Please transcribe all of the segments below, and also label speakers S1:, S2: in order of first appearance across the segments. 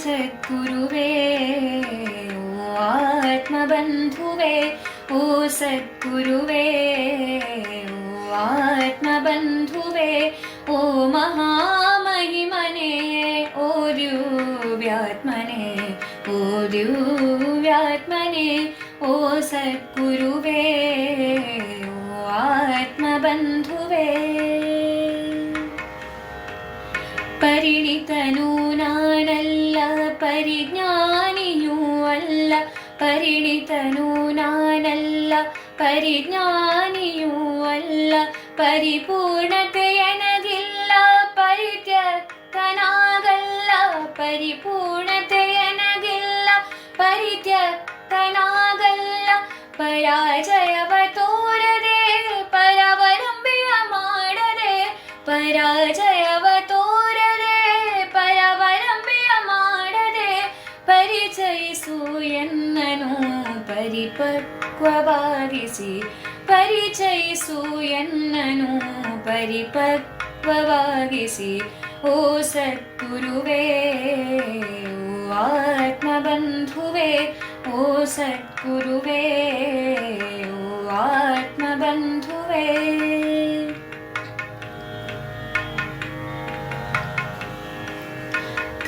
S1: ಸದ್ಗುರುವೇ ಓ ಆತ್ಮಬಂಧುವೇ ಓ ಸದ್ಗುರುವೇ ಓ ಆತ್ಮಬಂಧುವೇ ಓ ಮಹಾಮಹಿಮನೇ ಓ ದಿವ್ಯಾತ್ಮನೇ ಓ ದಿವ್ಯಾತ್ಮನೇ ಓ ಸದ್ಗುರುವೇ ಓ ಆತ್ಮಬಂಧುವೇ. ಪರಿಣಿತನೂ ನಾನಲ್ಲ ಪರಿಜ್ಞಾನಿಯೂ ಅಲ್ಲ, ಪರಿಣಿತನೂ ನಾನಲ್ಲ ಪರಿಜ್ಞಾನಿಯೂ ಅಲ್ಲ, ಪರಿಪೂರ್ಣತೆಯನಗಿಲ್ಲ ಪರಿತ್ಯಕ್ತನಾಗಲ್ಲ, ಪರಿಪೂರ್ಣತೆಯನಗಿಲ್ಲ ಪರಿತ್ಯಕ್ತನಾಗಲ್ಲ, ಪರಾಜಯವ ತೋರದೆ ಪರವಲಂಬಿಯ ಮಾಡದೆ, ಪರಾಜಯವ ತೋರದೆ ಪರವಲಂಬಿಯ ಮಾಡದೆ, ಪರಿಚಯಿಸು ಎನ್ನನು ಪರಿಪಕ್ವವಾಗಿಸಿ, ಪರಿಚಯಿಸು ಎನ್ನನು ಪರಿಪಕ್ವವಾಗಿಸಿ ಓ ಸದ್ಗುರುವೇ ಓ ಆತ್ಮಬಂಧುವೇ ಓ ಸದ್ಗುರುವೇ ಓ ಆತ್ಮಬಂಧುವೇ.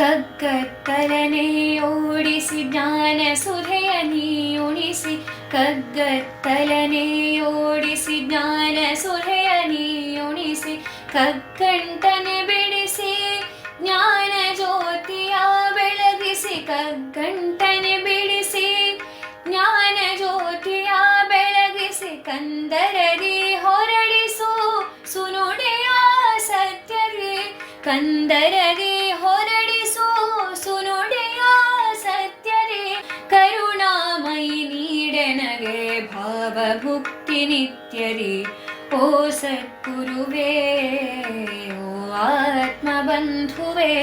S1: ಕಗ್ಗತ್ತಲನೆ ಓಡಿಸಿ ಜ್ಞಾನ ಸುಧೆಯ ನೀ ಉಣಿಸಿ, ಕಗ್ಗತ್ತಲನೆ ಓಡಿಸಿ ಜ್ಞಾನ ಸುಧೆಯ ನೀ ಉಣಿಸಿ, ಕಗ್ಗಂಟನೆ ಬಿಡಿಸಿ ಜ್ಞಾನ ಜ್ಯೋತಿಯ ಬೆಳಗಿಸಿ, ಕಗ್ಗಂಟನೆ ಬಿಡಿಸಿ ಜ್ಞಾನ ಜ್ಯೋತಿಯ ಬೆಳಗಿಸಿ, ಕಂದರದಿ ಹೊರಡಿಸು ಸುನುಡಿಯ ಸತ್ಯದಿ, ಕಂದರದಿ ಹೊರಡಿಸು ಸುನುಡಿಯ ಸತ್ಯದಿ, ಕರುಣಾಮಯಿ ನೀಡೆನಗೆ ಭಾವಭುಕ್ತಿ ನಿತ್ಯದಿ ಓ ಸದ್ಗುರುವೇ ಓ ಆತ್ಮಬಂಧುವೇ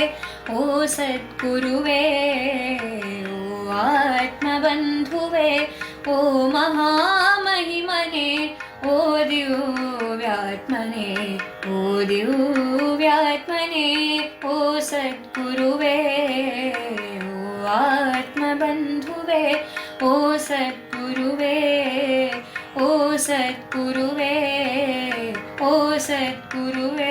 S1: ಓ ಸದ್ಗುರುವೇ ಓ ಆತ್ಮಬಂಧುವೇ ಓ ಮಹಾಮಹಿಮನೇ ಓ ದಿವ್ಯಾತ್ಮನೇ ಓ ದಿವ್ಯಾತ್ಮನೇ ಓ ಸದ್ಗುರುವೇ ಓ ಆತ್ಮಬಂಧುವೇ ಓ ಸದ್ಗುರುವೇ ಓ ಸದ್ಗುರುವೇ ಓ ಸದ್ಗುರುವೇ.